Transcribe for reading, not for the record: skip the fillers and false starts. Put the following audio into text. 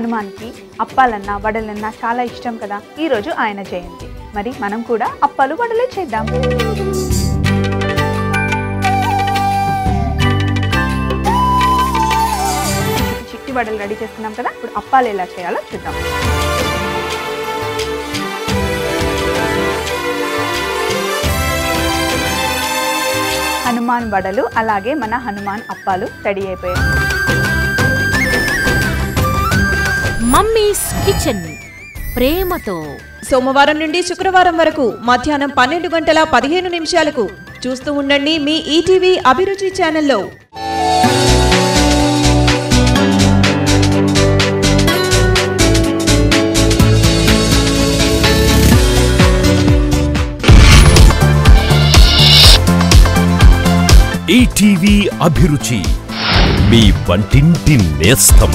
హనుమాన్కి అప్పాలన్నా వడలన్నా చాలా ఇష్టం కదా. ఈరోజు ఆయన జయంతి, మరి మనం కూడా అప్పాలు వడలే చేద్దాం. చిట్టి వడలు రెడీ చేసుకున్నాం కదా, ఇప్పుడు అప్పాలు ఎలా చేయాలో చూద్దాం. హనుమాన్ వడలు అలాగే మన హనుమాన్ అప్పాలు రెడీ అయిపోయాయి. మమ్మీస్ కిచెన్ ప్రేమతో సోమవారం నుండి శుక్రవారం వరకు మధ్యాహ్నం 12:15 చూస్తూ ఉండండి మీ ఈటీవీ అభిరుచి ఛానల్లో. ఈటీవీ అభిరుచి, మీ వంటింటి నేస్తం.